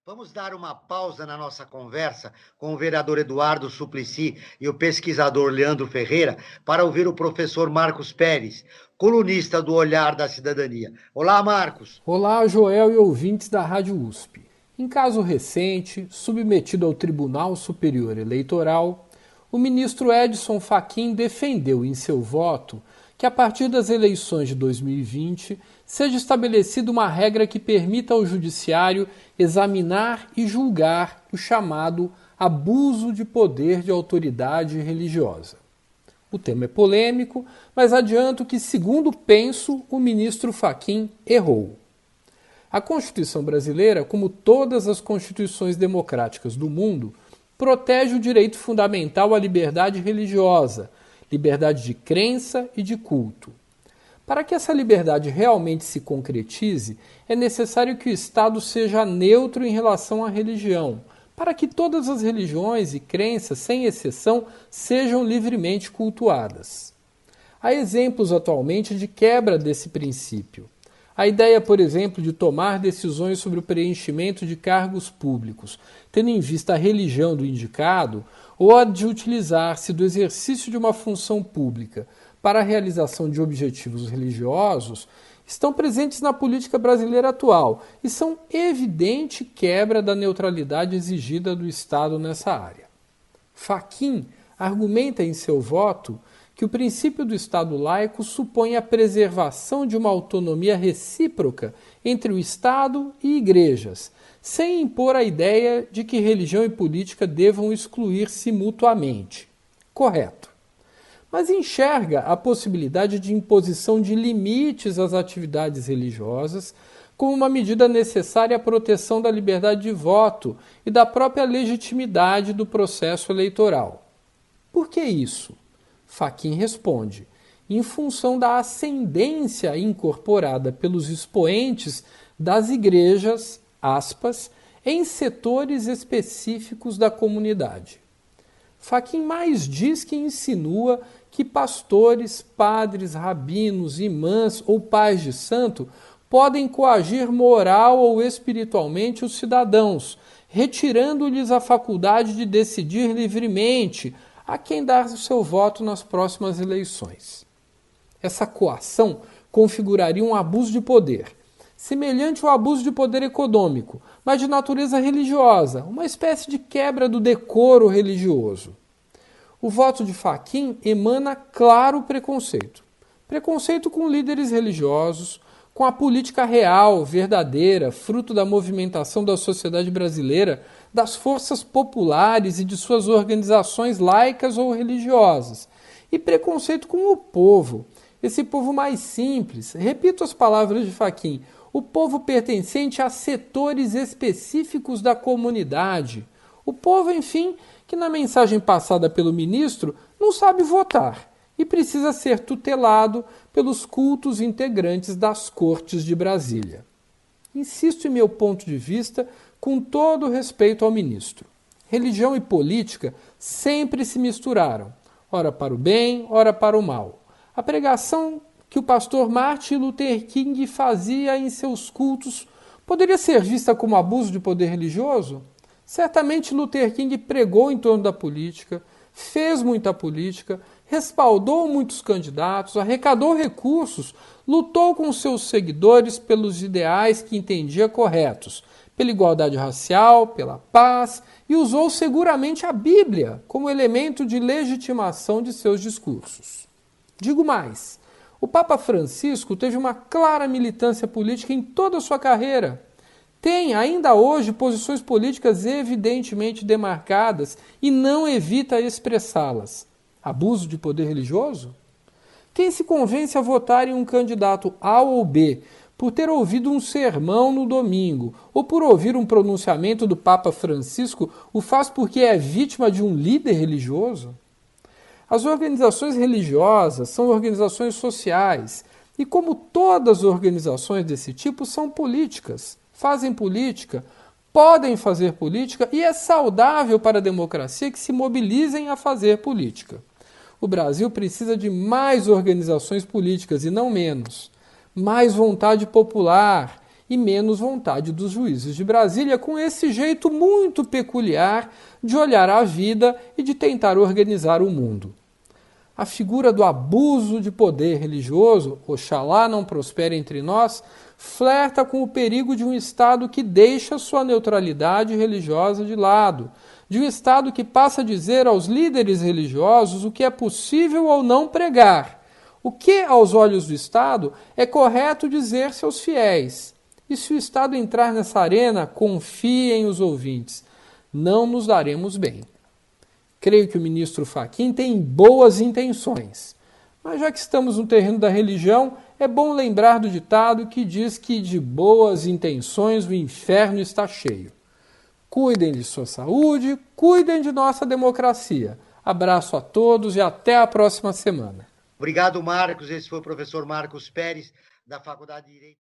Vamos dar uma pausa na nossa conversa com o vereador Eduardo Suplicy e o pesquisador Leandro Ferreira para ouvir o professor Marcos Pérez, colunista do Olhar da Cidadania. Olá, Marcos. Olá, Joel e ouvintes da Rádio USP. Em caso recente, submetido ao Tribunal Superior Eleitoral, o ministro Edson Fachin defendeu em seu voto que, a partir das eleições de 2020, seja estabelecida uma regra que permita ao Judiciário examinar e julgar o chamado abuso de poder de autoridade religiosa. O tema é polêmico, mas adianto que, segundo penso, o ministro Fachin errou. A Constituição brasileira, como todas as constituições democráticas do mundo, protege o direito fundamental à liberdade religiosa, liberdade de crença e de culto. Para que essa liberdade realmente se concretize, é necessário que o Estado seja neutro em relação à religião, para que todas as religiões e crenças, sem exceção, sejam livremente cultuadas. Há exemplos atualmente de quebra desse princípio. A ideia, por exemplo, de tomar decisões sobre o preenchimento de cargos públicos, tendo em vista a religião do indicado, ou a de utilizar-se do exercício de uma função pública para a realização de objetivos religiosos, estão presentes na política brasileira atual e são evidente quebra da neutralidade exigida do Estado nessa área. Fachin argumenta em seu voto que o princípio do Estado laico supõe a preservação de uma autonomia recíproca entre o Estado e igrejas, sem impor a ideia de que religião e política devam excluir-se mutuamente. Correto. Mas enxerga a possibilidade de imposição de limites às atividades religiosas como uma medida necessária à proteção da liberdade de voto e da própria legitimidade do processo eleitoral. Por que isso? Fachin responde, em função da ascendência incorporada pelos expoentes das igrejas, aspas, em setores específicos da comunidade. Fachin mais diz que insinua que pastores, padres, rabinos, imãs ou pais de santo podem coagir moral ou espiritualmente os cidadãos, retirando-lhes a faculdade de decidir livremente a quem dar o seu voto nas próximas eleições. Essa coação configuraria um abuso de poder, semelhante ao abuso de poder econômico, mas de natureza religiosa, uma espécie de quebra do decoro religioso. O voto de Fachin emana claro preconceito. Preconceito com líderes religiosos, com a política real, verdadeira, fruto da movimentação da sociedade brasileira, das forças populares e de suas organizações laicas ou religiosas. E preconceito com o povo, esse povo mais simples. Repito as palavras de Fachin, o povo pertencente a setores específicos da comunidade. O povo, enfim, que na mensagem passada pelo ministro não sabe votar e precisa ser tutelado pelos cultos integrantes das Cortes de Brasília. Insisto em meu ponto de vista com todo respeito ao ministro. Religião e política sempre se misturaram, ora para o bem, ora para o mal. A pregação que o pastor Martin Luther King fazia em seus cultos poderia ser vista como abuso de poder religioso? Certamente Luther King pregou em torno da política, fez muita política, respaldou muitos candidatos, arrecadou recursos, lutou com seus seguidores pelos ideais que entendia corretos, pela igualdade racial, pela paz, e usou seguramente a Bíblia como elemento de legitimação de seus discursos. Digo mais, o Papa Francisco teve uma clara militância política em toda a sua carreira. Tem, ainda hoje, posições políticas evidentemente demarcadas e não evita expressá-las. Abuso de poder religioso? Quem se convence a votar em um candidato A ou B por ter ouvido um sermão no domingo ou por ouvir um pronunciamento do Papa Francisco o faz porque é vítima de um líder religioso? As organizações religiosas são organizações sociais e, como todas as organizações desse tipo, são políticas. Fazem política, podem fazer política e é saudável para a democracia que se mobilizem a fazer política. O Brasil precisa de mais organizações políticas e não menos. Mais vontade popular e menos vontade dos juízes de Brasília, com esse jeito muito peculiar de olhar a vida e de tentar organizar o mundo. A figura do abuso de poder religioso, oxalá não prospere entre nós, flerta com o perigo de um Estado que deixa sua neutralidade religiosa de lado, de um Estado que passa a dizer aos líderes religiosos o que é possível ou não pregar, o que, aos olhos do Estado, é correto dizer seus fiéis. E se o Estado entrar nessa arena, confiem os ouvintes, não nos daremos bem. Creio que o ministro Fachin tem boas intenções, mas já que estamos no terreno da religião, é bom lembrar do ditado que diz que de boas intenções o inferno está cheio. Cuidem de sua saúde, cuidem de nossa democracia. Abraço a todos e até a próxima semana. Obrigado, Marcos. Esse foi o professor Marcos Pérez, da Faculdade de Direito.